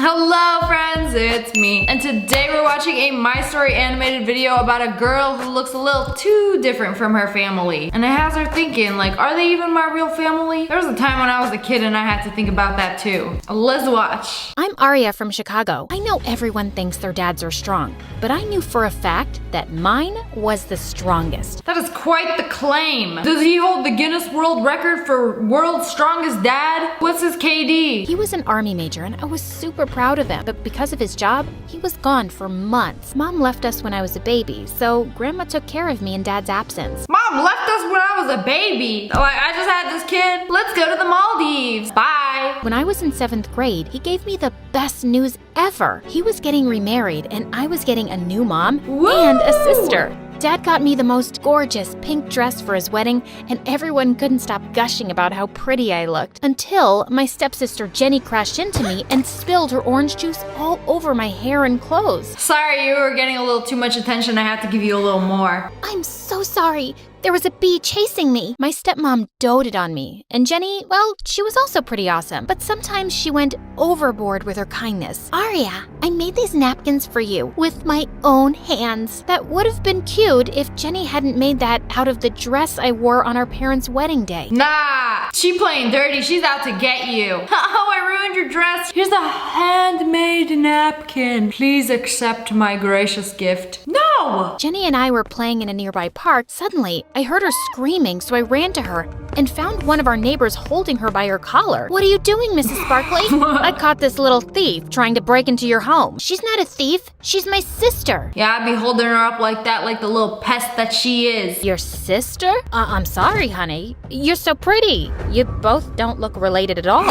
Hello friends, it's me. And today we're watching a My Story animated video about a girl who looks a little too different from her family. And it has her thinking, like, are they even my real family? There was a time when I was a kid and I had to think about that too. Let's watch. I'm Aria from Chicago. I know everyone thinks their dads are strong, but I knew for a fact that mine was the strongest. That is quite the claim. Does he hold the Guinness World Record for world's strongest dad? What's his KD? He was an army major and I was super proud of him, but because of his job, he was gone for months. Mom left us when I was a baby, so Grandma took care of me in Dad's absence. Mom left us when I was a baby. Like, I just had this kid. Let's go to the Maldives. Bye. When I was in 7th grade, he gave me the best news ever. He was getting remarried and I was getting a new mom and a sister. Dad got me the most gorgeous pink dress for his wedding, and everyone couldn't stop gushing about how pretty I looked. Until my stepsister Jenny crashed into me and spilled her orange juice all over my hair and clothes. Sorry, you were getting a little too much attention. I had to give you a little more. I'm so sorry. There was a bee chasing me. My stepmom doted on me. And Jenny, well, she was also pretty awesome. But sometimes she went overboard with her kindness. Aria, I made these napkins for you with my own hands. That would have been cute if Jenny hadn't made that out of the dress I wore on our parents' wedding day. Nah, she playing dirty. She's out to get you. Oh, I ruined your dress. Here's a handmade napkin. Please accept my gracious gift. No! Jenny and I were playing in a nearby park. Suddenly, I heard her screaming, so I ran to her and found one of our neighbors holding her by her collar. What are you doing, Mrs. Sparkley? I caught this little thief trying to break into your home. She's not a thief. She's my sister. Yeah, I'd be holding her up like that, like the little pest that she is. Your sister? I'm sorry, honey. You're so pretty. You both don't look related at all.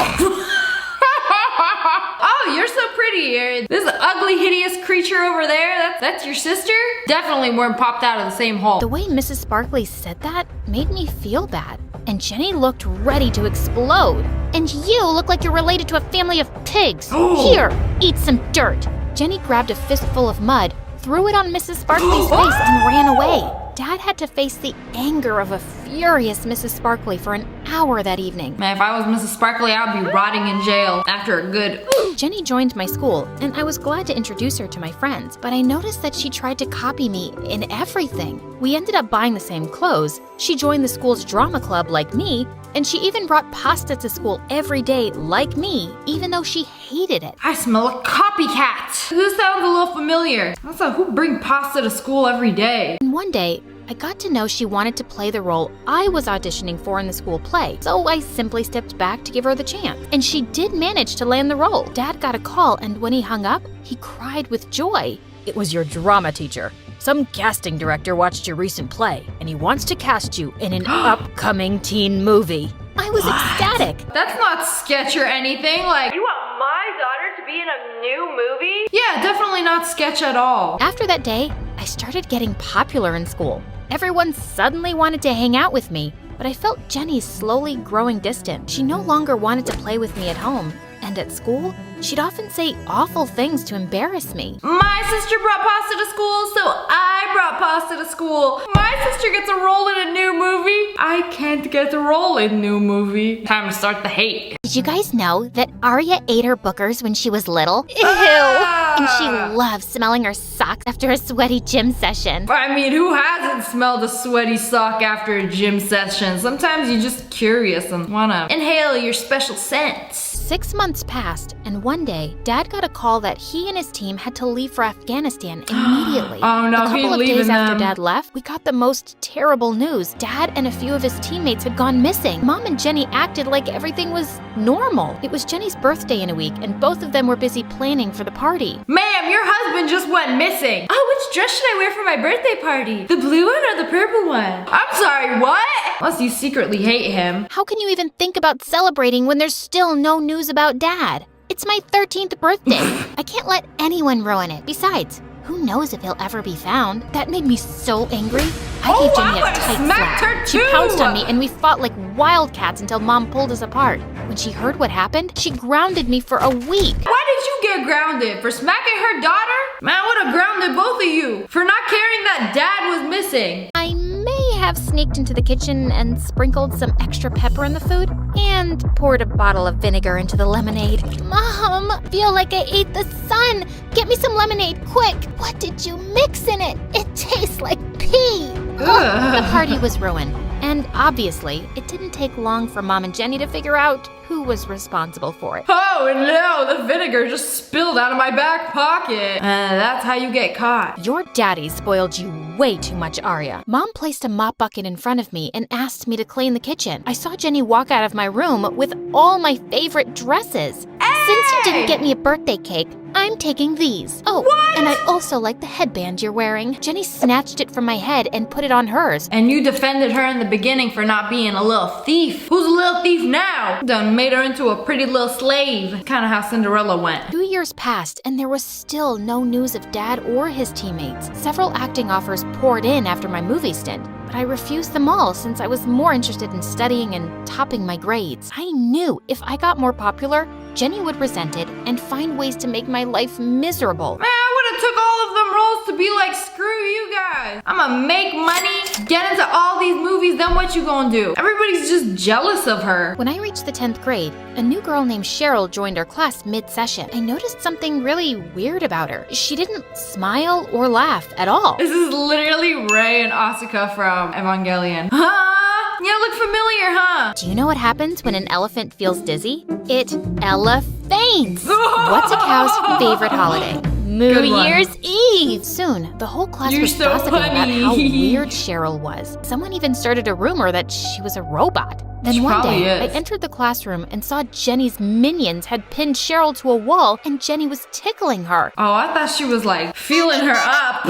Oh, you're so pretty. This ugly, hideous creature over there, that's your sister? Definitely weren't popped out of the same hole. The way Mrs. Sparkley said that made me feel bad. And Jenny looked ready to explode. And you look like you're related to a family of pigs. Here, eat some dirt. Jenny grabbed a fistful of mud, threw it on Mrs. Sparkley's face, and ran away. Dad had to face the anger of a furious Mrs. Sparkley for an hour that evening. Man, if I was Mrs. Sparkley, I'd be rotting in jail after a good Jenny joined my school, and I was glad to introduce her to my friends, but I noticed that she tried to copy me in everything. We ended up buying the same clothes. She joined the school's drama club like me, and she even brought pasta to school every day like me, even though she hated it. I smell a copycat. This sounds a little familiar. Also, who bring pasta to school every day? And one day, I got to know she wanted to play the role I was auditioning for in the school play, so I simply stepped back to give her the chance. And she did manage to land the role. Dad got a call, and when he hung up, he cried with joy. It was your drama teacher. Some casting director watched your recent play, and he wants to cast you in an upcoming teen movie. I was ecstatic. That's not sketch or anything. Like, you want my daughter to be in a new movie? Yeah, definitely not sketch at all. After that day, I started getting popular in school. Everyone suddenly wanted to hang out with me, but I felt Jenny slowly growing distant. She no longer wanted to play with me at home, and at school, she'd often say awful things to embarrass me. My sister brought pasta to school, so I brought pasta to school. My sister gets a role in a new movie. I can't get a role in a new movie. Time to start the hate. Did you guys know that Aria ate her bookers when she was little? Ew! And she loves smelling her socks after a sweaty gym session. I mean, who hasn't smelled a sweaty sock after a gym session? Sometimes you're just curious and wanna inhale your special scents. 6 months passed, and one day, Dad got a call that he and his team had to leave for Afghanistan immediately. Oh no, a couple he's of leaving days after them. Dad left, we got the most terrible news. Dad and a few of his teammates had gone missing. Mom and Jenny acted like everything was normal. It was Jenny's birthday in a week, and both of them were busy planning for the party. Ma'am, your husband just went missing. Oh, which dress should I wear for my birthday party? The blue one or the purple one? I'm sorry, what? Unless you secretly hate him. How can you even think about celebrating when there's still no news about Dad? It's my 13th birthday. I can't let anyone ruin it. Besides, who knows if he'll ever be found? That made me so angry. I gave Jenny a tight slap. She pounced on me and we fought like wildcats until Mom pulled us apart. When she heard what happened, she grounded me for a week. Why did you get grounded? For smacking her daughter? Man, I would have grounded both of you for not caring that Dad was missing. I may have sneaked into the kitchen and sprinkled some extra pepper in the food and poured a bottle of vinegar into the lemonade. Mom, feel like I ate the sun. Get me some lemonade, quick. What did you mix in it? It tastes like pee. The party was ruined. And obviously, it didn't take long for Mom and Jenny to figure out who was responsible for it. Oh no, the vinegar just spilled out of my back pocket. That's how you get caught. Your daddy spoiled you way too much, Arya. Mom placed a mop bucket in front of me and asked me to clean the kitchen. I saw Jenny walk out of my room with all my favorite dresses. Since you didn't get me a birthday cake, I'm taking these. Oh, what? And I also like the headband you're wearing. Jenny snatched it from my head and put it on hers. And you defended her in the beginning for not being a little thief. Who's a little thief now? Done made her into a pretty little slave. Kind of how Cinderella went. 2 years passed and there was still no news of Dad or his teammates. Several acting offers poured in after my movie stint, but I refused them all since I was more interested in studying and topping my grades. I knew if I got more popular, Jenny would resent it and find ways to make my life miserable. Man, I would've took all of them roles to be like, screw you guys. I'ma make money, get into all these movies, then what you gonna do? Everybody's just jealous of her. When I reached the 10th grade, a new girl named Cheryl joined our class mid-session. I noticed something really weird about her. She didn't smile or laugh at all. This is literally Rey and Asuka from Evangelion. Huh? You look familiar, huh? Do you know what happens when an elephant feels dizzy? It elephants. What's a cow's favorite holiday? New Year's Eve. Soon, the whole class was so gossiping about funny. how weird Cheryl was. Someone even started a rumor that she was a robot. Then She one probably day, is. I entered the classroom and saw Jenny's minions had pinned Cheryl to a wall and Jenny was tickling her. Oh, I thought she was like feeling her up.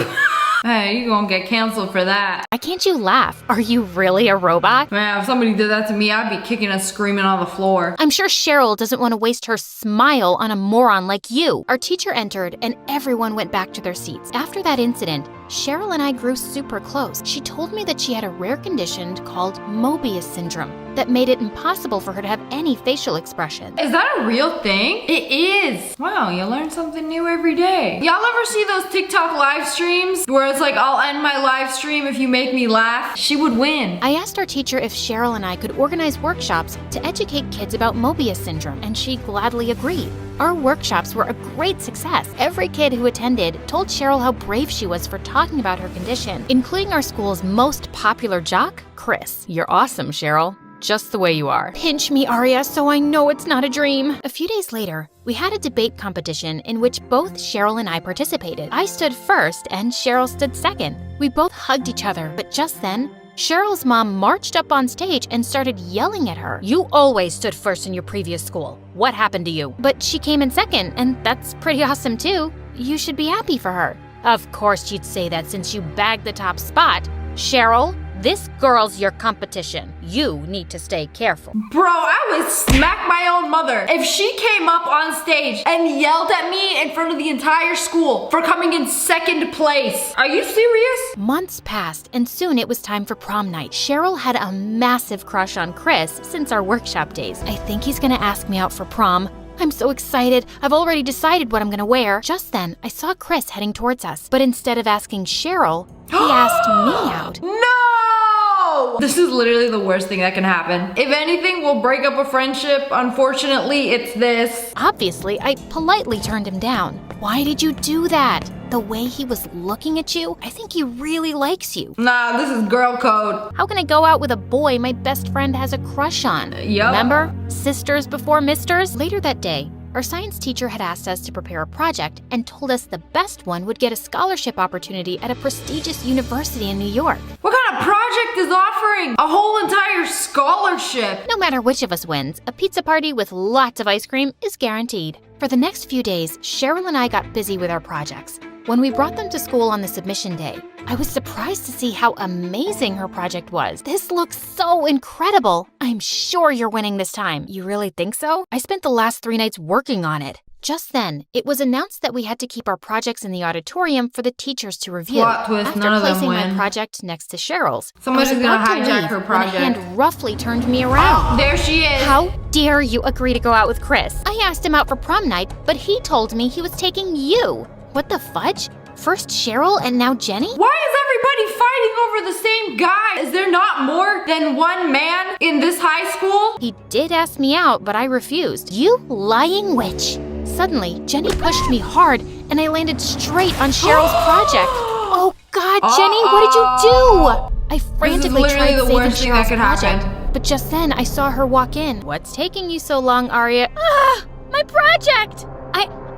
Hey, you gonna get canceled for that. Why can't you laugh? Are you really a robot? Man, if somebody did that to me, I'd be kicking and screaming on the floor. I'm sure Cheryl doesn't want to waste her smile on a moron like you. Our teacher entered and everyone went back to their seats. After that incident, Cheryl and I grew super close. She told me that she had a rare condition called Mobius syndrome that made it impossible for her to have any facial expression. Is that a real thing? It is. Wow, you learn something new every day. Y'all ever see those TikTok live streams where it's like, I'll end my live stream if you make me laugh? She would win. I asked our teacher if Cheryl and I could organize workshops to educate kids about Mobius syndrome, and she gladly agreed. Our workshops were a great success. Every kid who attended told Cheryl how brave she was for talking about her condition, including our school's most popular jock, Chris. You're awesome, Cheryl. Just the way you are. Pinch me, Arya, so I know it's not a dream. A few days later, we had a debate competition in which both Cheryl and I participated. I stood first and Cheryl stood second. We both hugged each other, but just then, Cheryl's mom marched up on stage and started yelling at her. You always stood first in your previous school. What happened to you? But she came in second, and that's pretty awesome too. You should be happy for her. Of course you'd say that since you bagged the top spot. Cheryl, this girl's your competition. You need to stay careful. Bro, I would smack my own mother if she came up on stage and yelled at me in front of the entire school for coming in second place. Are you serious? Months passed, and soon it was time for prom night. Cheryl had a massive crush on Chris since our workshop days. I think he's gonna ask me out for prom. I'm so excited. I've already decided what I'm gonna wear. Just then, I saw Chris heading towards us. But instead of asking Cheryl, he asked me out. No! This is literally the worst thing that can happen. If anything will break up a friendship, unfortunately, it's this. Obviously, I politely turned him down. Why did you do that? The way he was looking at you, I think he really likes you. Nah, this is girl code. How can I go out with a boy my best friend has a crush on? Yup. Remember? Sisters before misters? Later that day, our science teacher had asked us to prepare a project and told us the best one would get a scholarship opportunity at a prestigious university in New York. What kind of project is offering a whole entire scholarship? No matter which of us wins, a pizza party with lots of ice cream is guaranteed. For the next few days, Cheryl and I got busy with our projects. When we brought them to school on the submission day, I was surprised to see how amazing her project was. This looks so incredible. I'm sure you're winning this time. You really think so? I spent the last 3 nights working on it. Just then, it was announced that we had to keep our projects in the auditorium for the teachers to review. Plot twist, After none of them placing my win. project next to Cheryl's, Somebody's I was gonna about to hijack leave her when project. a hand roughly turned me around. Oh, there she is. How dare you agree to go out with Chris? I asked him out for prom night, but he told me he was taking you. What the fudge? First Cheryl and now Jenny? Why is everybody fighting over the same guy? Is there not more than one man in this high school? He did ask me out, but I refused. You lying witch. Suddenly, Jenny pushed me hard, and I landed straight on Cheryl's project. Oh God, Jenny, what did you do? I frantically tried saving Cheryl's project, but just then I saw her walk in. What's taking you so long, Aria? Ah, my project!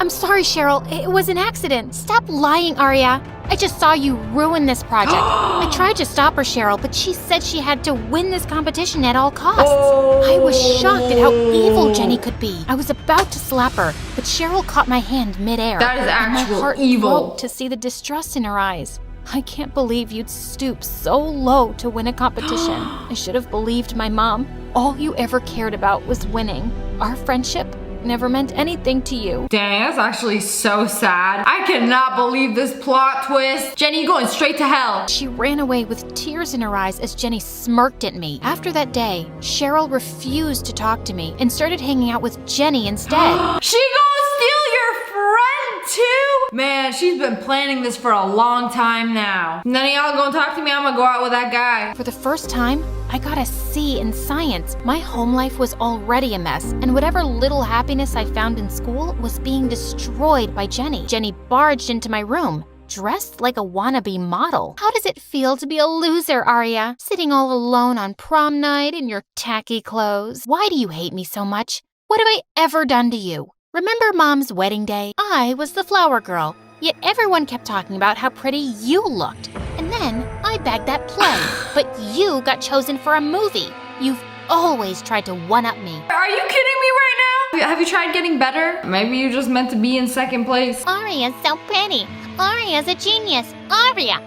I'm sorry, Cheryl. It was an accident. Stop lying, Aria. I just saw you ruin this project. I tried to stop her, Cheryl, but she said she had to win this competition at all costs. I was shocked at how evil Jenny could be. I was about to slap her, but Cheryl caught my hand midair. That is actual my heart evil. broke to see the distrust in her eyes. I can't believe you'd stoop so low to win a competition. I should have believed my mom. All you ever cared about was winning. Our friendship never meant anything to you. Dang, that's actually so sad. I cannot believe this plot twist. Jenny, you're going straight to hell. She ran away with tears in her eyes as Jenny smirked at me. After that day, Cheryl refused to talk to me and started hanging out with Jenny instead. She gonna steal your friend too? Man, she's been planning this for a long time now. None of y'all gonna talk to me, I'm gonna go out with that guy. For the first time, I got a C in science. My home life was already a mess, and whatever little happiness I found in school was being destroyed by Jenny. Jenny barged into my room, dressed like a wannabe model. How does it feel to be a loser, Aria? Sitting all alone on prom night in your tacky clothes. Why do you hate me so much? What have I ever done to you? Remember Mom's wedding day? I was the flower girl, yet everyone kept talking about how pretty you looked. And then I bagged that play, but you got chosen for a movie. You've always tried to one-up me. Are you kidding me right now? Have you tried getting better? Maybe you just meant to be in second place. Aria's so pretty. Aria's a genius. Aria.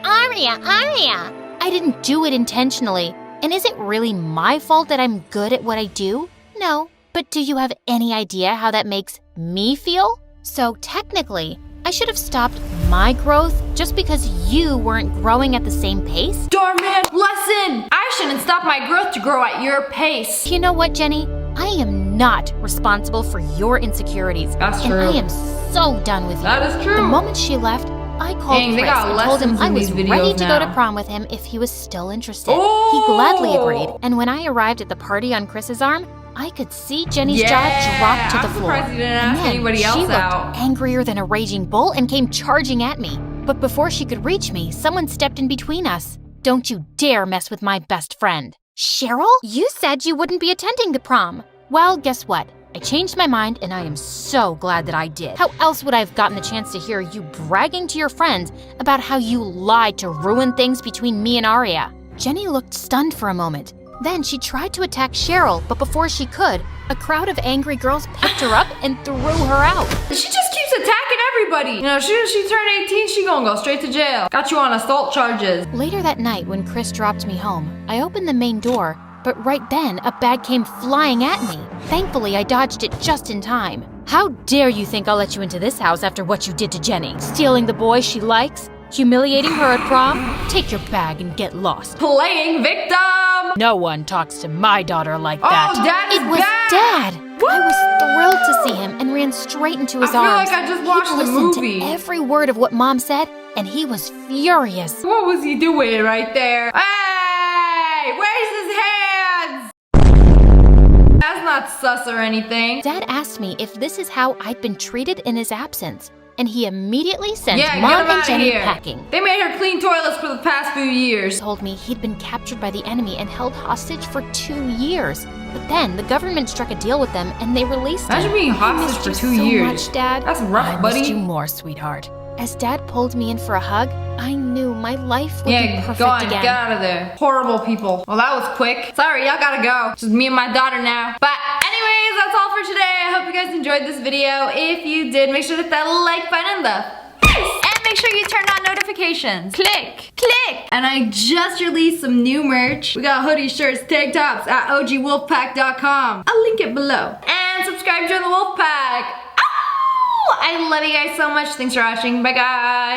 I didn't do it intentionally. And is it really my fault that I'm good at what I do? No. But do you have any idea how that makes me feel? So technically, I should have stopped my growth just because you weren't growing at the same pace? Doorman, lesson! I shouldn't stop my growth to grow at your pace. You know what, Jenny? I am not responsible for your insecurities. That's true. And I am so done with you. That is true. The moment she left, I called Dang, they Chris got and told him lessons I in was these ready videos to go to now. prom with him if he was still interested. Oh! He gladly agreed, and when I arrived at the party on Chris's arm, I could see Jenny's jaw drop to the floor. I'm surprised you didn't And ask then anybody she else looked out. angrier than a raging bull and came charging at me. But before she could reach me, someone stepped in between us. Don't you dare mess with my best friend. Cheryl? You said you wouldn't be attending the prom. Well, guess what? I changed my mind, and I am so glad that I did. How else would I have gotten the chance to hear you bragging to your friends about how you lied to ruin things between me and Aria? Jenny looked stunned for a moment. Then she tried to attack Cheryl, but before she could, a crowd of angry girls picked her up and threw her out. She just keeps attacking everybody. You know, she turned 18, she gonna go straight to jail. Got you on assault charges. Later that night, when Chris dropped me home, I opened the main door, but right then, a bag came flying at me. Thankfully, I dodged it just in time. How dare you think I'll let you into this house after what you did to Jenny? Stealing the boy she likes? Humiliating her at prom? Take your bag and get lost. Playing victim. No one talks to my daughter like that. Oh, Dad is It was back. Dad! I was thrilled to see him and ran straight into his I feel arms. like I just watched He the listened movie. to every word of what Mom said, and he was furious. What was he doing right there? Hey, where's his hands? That's not sus or anything. Dad asked me if this is how I'd been treated in his absence, and he immediately sent Yeah, get Mom him and outta Jenny here. packing. They made her clean toilets for the past few years. Told me he'd been captured by the enemy and held hostage for 2 years. But then the government struck a deal with them and they released him. Imagine being I hostage missed for you 2 so years. much, Dad. That's rough, I buddy. missed you more, sweetheart. As Dad pulled me in for a hug, I knew my life would be Yeah, perfect go on, again. get out of there. Horrible people. Well, that was quick. Sorry, y'all gotta go. Just me and my daughter now. But anyways, that's all for today. I hope you guys enjoyed this video. If you did, make sure to hit that like button in the face. And make sure you turn on notifications. Click, click. And I just released some new merch. We got hoodies, shirts, tank tops at ogwolfpack.com. I'll link it below. And subscribe to the Wolfpack. I love you guys so much. Thanks for watching. Bye, guys.